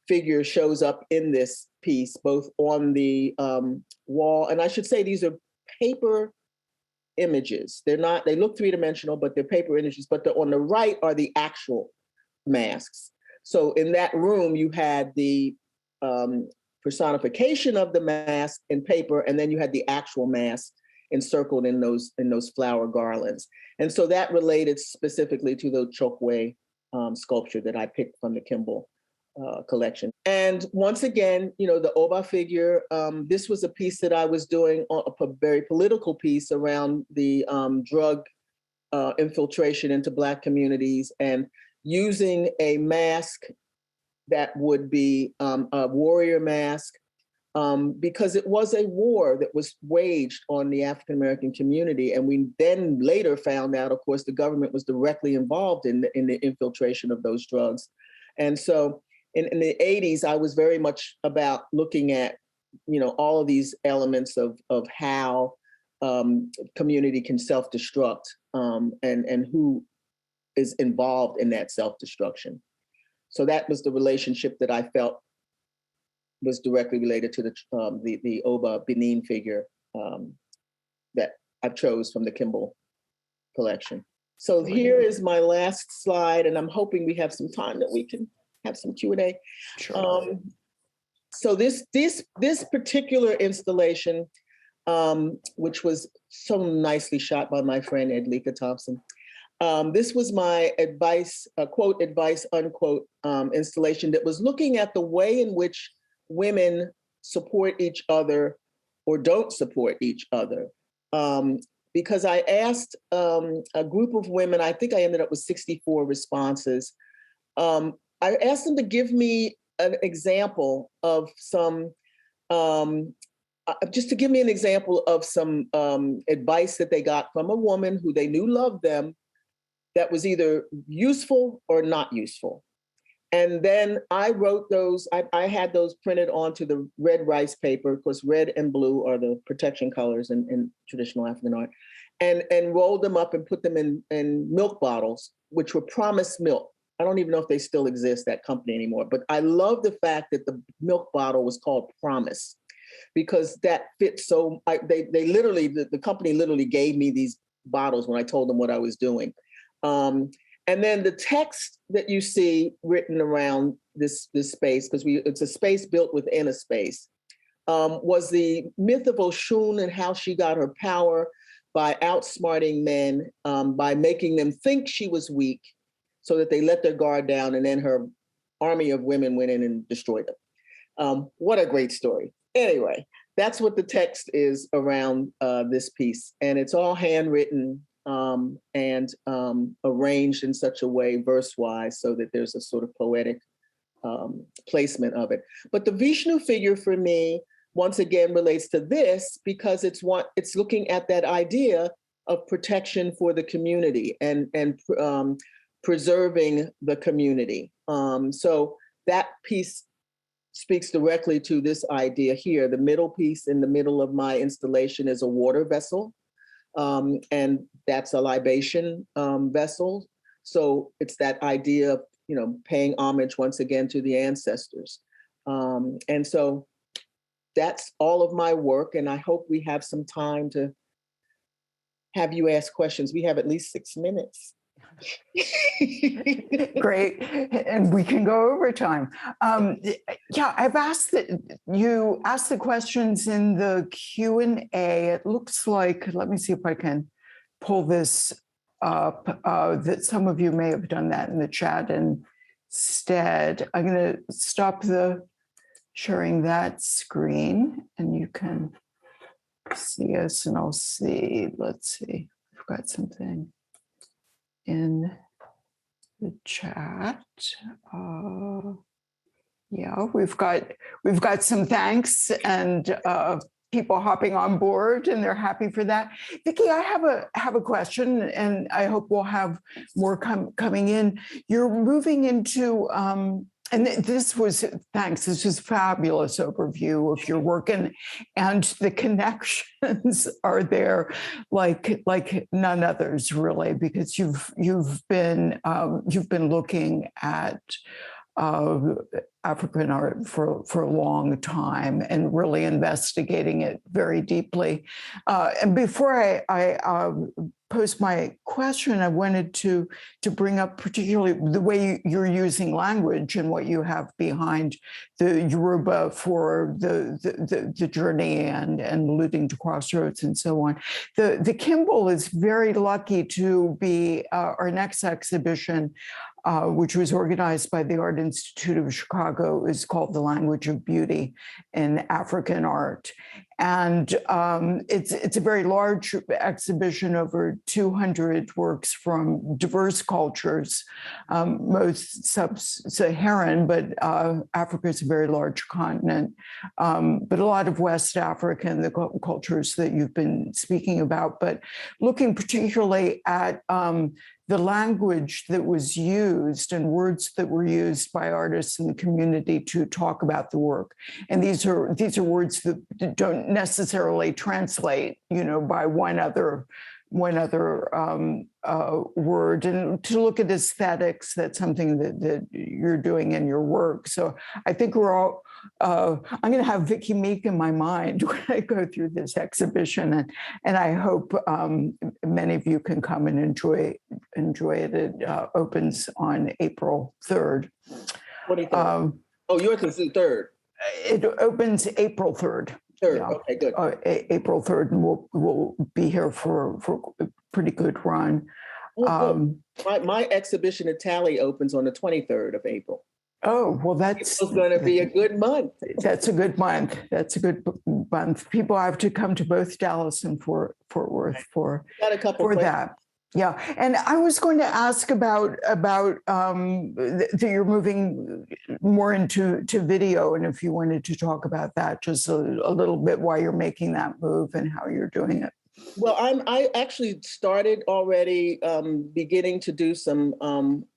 figure shows up in this piece, both on the wall, and I should say these are paper images. They look three-dimensional, but they're paper images, but on the right are the actual masks. So in that room, you had the personification of the mask in paper, and then you had the actual mask encircled in those flower garlands. And so that related specifically to the Chokwe sculpture that I picked from the Kimbell collection. And once again, the Oba figure, this was a piece that I was doing, a very political piece around the drug infiltration into Black communities, and using a mask that would be a warrior mask, because it was a war that was waged on the African-American community. And we then later found out, of course, the government was directly involved in the infiltration of those drugs. And so in the 80s, I was very much about looking at, all of these elements of how community can self-destruct and who is involved in that self-destruction. So that was the relationship that I felt was directly related to the Oba Benin figure that I chose from the Kimbell collection. So here is my last slide, and I'm hoping we have some time that we can have some Q&A. Sure. So this particular installation, which was so nicely shot by my friend Thelma Thompson, This was my advice, quote, advice, unquote, installation that was looking at the way in which women support each other or don't support each other. Because I asked a group of women, I think I ended up with 64 responses. I asked them to give me an example of some, just to give me an example of some advice that they got from a woman who they knew loved them that was either useful or not useful. And then I wrote those, I had those printed onto the red rice paper, because red and blue are the protection colors in traditional African art, and rolled them up and put them in milk bottles, which were Promise Milk. I don't even know if they still exist, that company, anymore, but I love the fact that the milk bottle was called Promise, because that fits so, they literally, the company literally gave me these bottles when I told them what I was doing. And then the text that you see written around this space, because it's a space built within a space, was the myth of Oshun and how she got her power by outsmarting men, by making them think she was weak so that they let their guard down, and then her army of women went in and destroyed them. What a great story. Anyway, that's what the text is around this piece. And it's all handwritten and arranged in such a way, verse-wise, so that there's a sort of poetic placement of it. But the Vishnu figure for me, once again, relates to this, because it's looking at that idea of protection for the community and preserving the community. So that piece speaks directly to this idea here. The middle piece in the middle of my installation is a water vessel. And that's a libation vessel. So it's that idea of, paying homage once again to the ancestors. And so that's all of my work. And I hope we have some time to have you ask questions. We have at least 6 minutes. Great. And we can go over time. Yeah, I've asked that you ask the questions in the Q&A. It looks like, let me see if I can pull this up, that some of you may have done that in the chat instead. I'm going to stop the sharing that screen and you can see us, and I'll see, let's see, we've got something in the chat. Yeah, we've got some thanks and people hopping on board, and they're happy for that. Vicki, I have a question, and I hope we'll have more coming in. You're moving into and this was, thanks, this was a fabulous overview of your work, and the connections are there like none others, really, because you've been looking at African art for a long time and really investigating it very deeply. And before I pose my question, I wanted to bring up particularly the way you're using language and what you have behind the Yoruba for the journey and alluding to crossroads and so on. The Kimbell is very lucky to be our next exhibition, which was organized by the Art Institute of Chicago, is called The Language of Beauty in African Art. And it's a very large exhibition, over 200 works from diverse cultures, most sub-Saharan, but Africa is a very large continent, but a lot of West African, the cultures that you've been speaking about, but looking particularly at the language that was used and words that were used by artists in the community to talk about the work. And these are words that don't necessarily translate, by one other word. And to look at aesthetics, that's something that you're doing in your work. So I think we're all, I'm going to have Vicky Meek in my mind when I go through this exhibition, and I hope many of you can come and enjoy it. It opens on April 3rd. 23rd. Yours is the 3rd. It opens April 3rd. 3rd. Yeah. Okay, good. April 3rd, and we'll be here for a pretty good run. Oh, good. Um, My exhibition at Tally opens on the 23rd of April. oh, well, It's going to be a good month. that's a good month. That's a good month. People have to come to both Dallas and Fort Worth for Got a couple that. Yeah, and I was going to ask about that you're moving more into video, and if you wanted to talk about that just a little bit, why you're making that move and how you're doing it. Well, I actually started already beginning to do some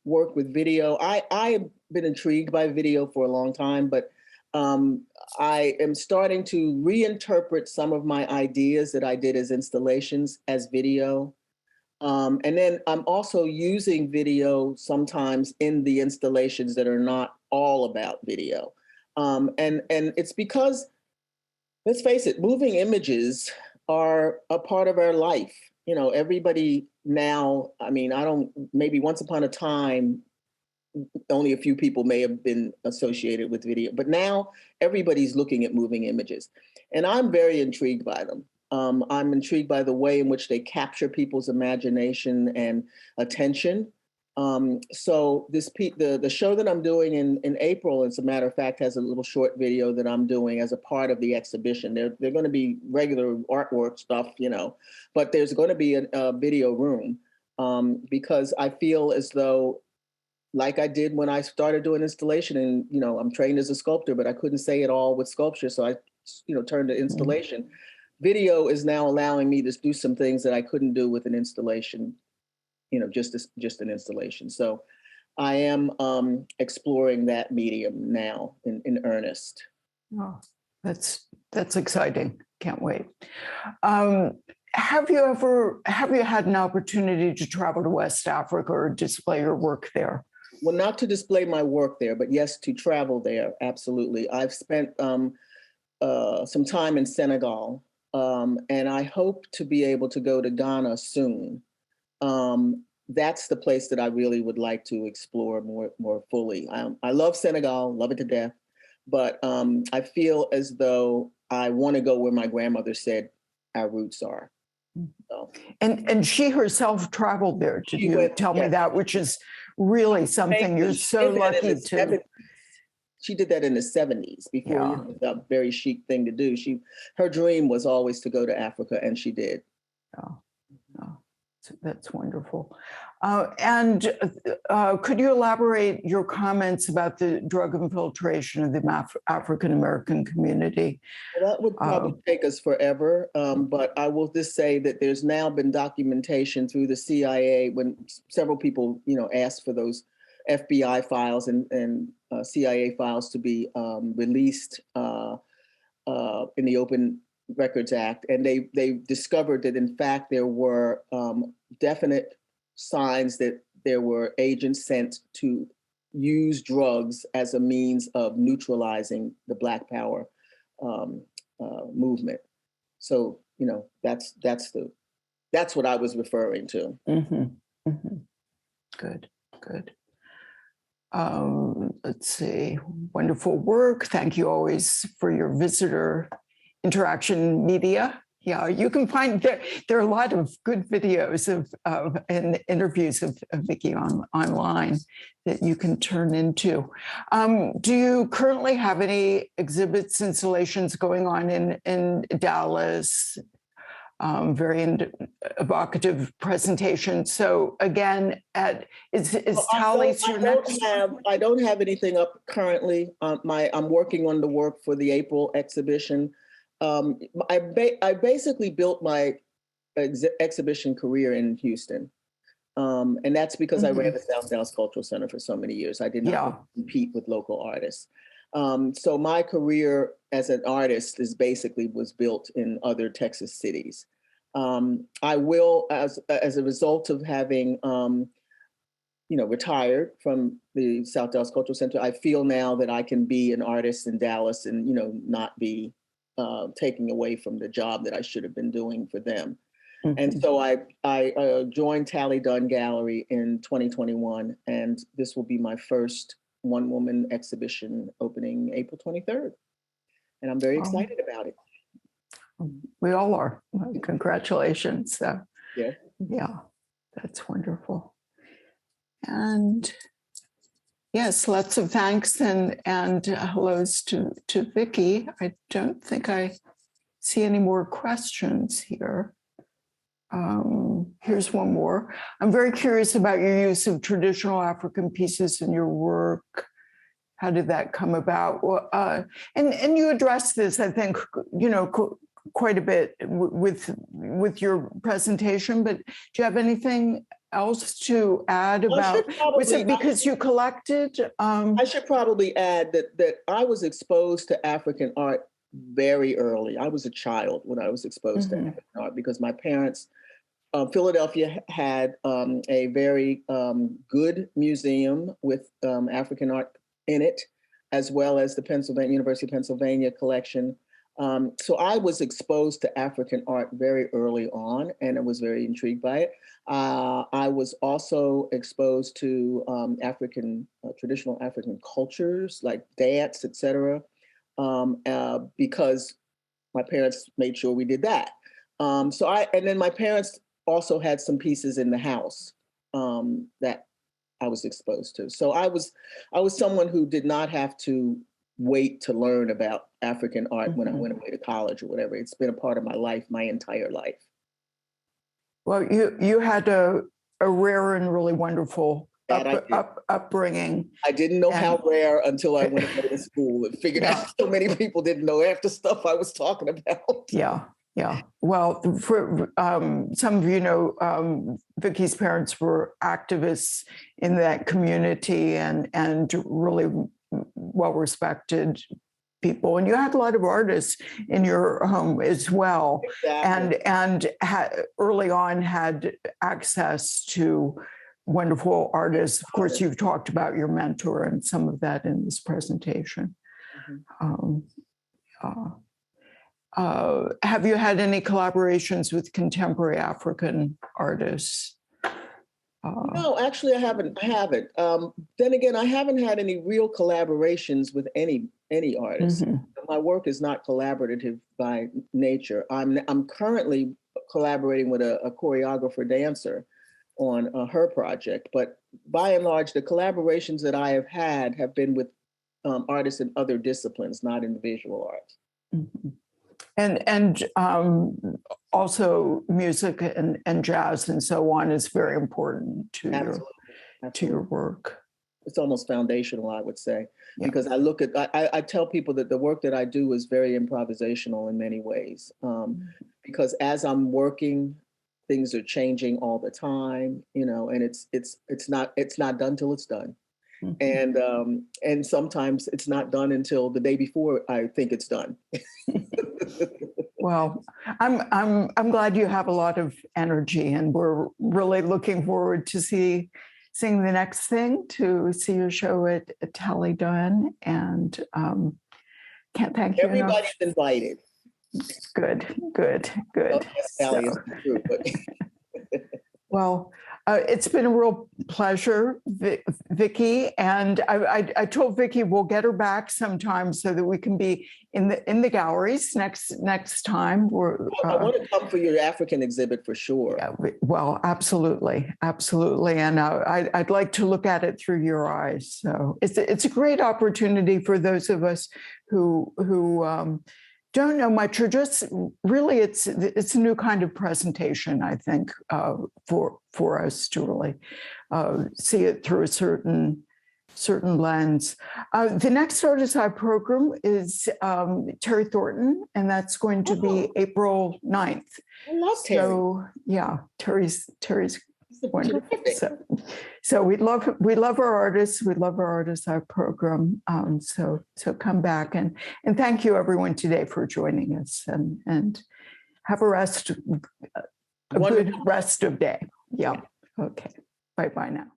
work with video. I have been intrigued by video for a long time, but I am starting to reinterpret some of my ideas that I did as installations as video. And then I'm also using video sometimes in the installations that are not all about video. And it's because, let's face it, moving images are a part of our life. You know, everybody now, I mean, maybe once upon a time, only a few people may have been associated with video, but now everybody's looking at moving images. And I'm very intrigued by them. I'm intrigued by the way in which they capture people's imagination and attention. So the show that I'm doing in April, as a matter of fact, has a little short video that I'm doing as a part of the exhibition. They're going to be regular artwork stuff, you know, but there's going to be a video room because I feel as though, like I did when I started doing installation, and you know, I'm trained as a sculptor, but I couldn't say it all with sculpture, so I, you know, turned to installation. Video is now allowing me to do some things that I couldn't do with an installation, you know, just an installation. So I am exploring that medium now in earnest. Oh, that's exciting. Can't wait. Have you had an opportunity to travel to West Africa or display your work there? Well, not to display my work there, but yes, to travel there. Absolutely. I've spent some time in Senegal, and I hope to be able to go to Ghana soon. That's the place that I really would like to explore more fully. I love Senegal, love it to death, but I feel as though I want to go where my grandmother said our roots are. So. And she herself traveled there. Did you tell me that, which is really something you're so lucky to. She did that in the 70s before, you know, a very chic thing to do. Her dream was always to go to Africa, and she did. Oh, that's wonderful. And could you elaborate your comments about the drug infiltration of the African-American community? Well, that would probably take us forever, but I will just say that there's now been documentation through the CIA when several people, you know, asked for those FBI files and CIA files to be released in the Open Records Act, and they discovered that in fact there were definite signs that there were agents sent to use drugs as a means of neutralizing the Black Power movement. So, you know, that's what I was referring to. Mm-hmm. Mm-hmm. Good. Let's see. Wonderful work. Thank you always for your visitor interaction media. Yeah, you can find there are a lot of good videos and interviews of Vicki online that you can turn into. Do you currently have any exhibits, installations going on in Dallas? Very evocative presentation. So again, is Tally's your next? I don't have anything up currently. I'm working on the work for the April exhibition. I basically built my exhibition career in Houston. And that's because I ran the South Dallas Cultural Center for so many years. I did not compete with local artists. So my career as an artist was built in other Texas cities. I will, as a result of having, retired from the South Dallas Cultural Center, I feel now that I can be an artist in Dallas and, you know, not be taking away from the job that I should have been doing for them. Mm-hmm. And so I joined Tally Dunn Gallery in 2021, and this will be my first one-woman exhibition opening April 23rd. And I'm very excited about it. We all are. Congratulations. Yeah. That's wonderful. And yes, lots of thanks and hellos to Vicki. I don't think I see any more questions here. Here's one more. I'm very curious about your use of traditional African pieces in your work. How did that come about? Well, and you addressed this, I think, quite a bit with your presentation. But do you have anything else to add about? Was it because you collected? I should probably add that I was exposed to African art very early. I was a child when I was exposed to African art because my parents, Philadelphia had a very good museum with African art in it, as well as the University of Pennsylvania collection. So I was exposed to African art very early on, and I was very intrigued by it. I was also exposed to traditional African cultures like dance, etc., because my parents made sure we did that. And then my parents also had some pieces in the house that I was exposed to. So I was someone who did not have to wait to learn about African art when I went away to college or whatever. It's been a part of my life, my entire life. Well, you had a rare and really wonderful upbringing. I didn't know how rare until I went away to school and figured out so many people didn't know half the stuff I was talking about. Yeah. Well, for some of you know, Vicki's parents were activists in that community and really well-respected people. And you had a lot of artists in your home as well. Exactly. And early on had access to wonderful artists. Of course, you've talked about your mentor and some of that in this presentation. Have you had any collaborations with contemporary African artists? No, actually, I haven't. Then again, I haven't had any real collaborations with any artist. My work is not collaborative by nature. I'm currently collaborating with a choreographer dancer on her project, but by and large, the collaborations that I have had have been with artists in other disciplines, not in visual art. And also music and jazz and so on is very important to your work. It's almost foundational, I would say, because I tell people that the work that I do is very improvisational in many ways, because as I'm working, things are changing all the time, and it's not done till it's done. And sometimes it's not done until the day before I think it's done. Well, I'm glad you have a lot of energy, and we're really looking forward to seeing the next thing, to see your show at Tally Dunn, and can't thank you enough. Everybody's invited. Good. Well, it's been a real pleasure, Vicki, and I told Vicki we'll get her back sometime so that we can be in the galleries next time. I want to come for your African exhibit for sure. Yeah, well, absolutely, and I'd like to look at it through your eyes. So it's a great opportunity for those of us who don't know much, or just really it's a new kind of presentation, I think, for us to really see it through a certain lens. The next Artist Eye program is Terry Thornton, and that's going to be April 9th. I love Terry. So yeah, Terry's wonderful. So we love our artists. We love our Artist Eye program. So come back and thank you everyone today for joining us, and have a good rest of day. Yeah. Okay. Bye now.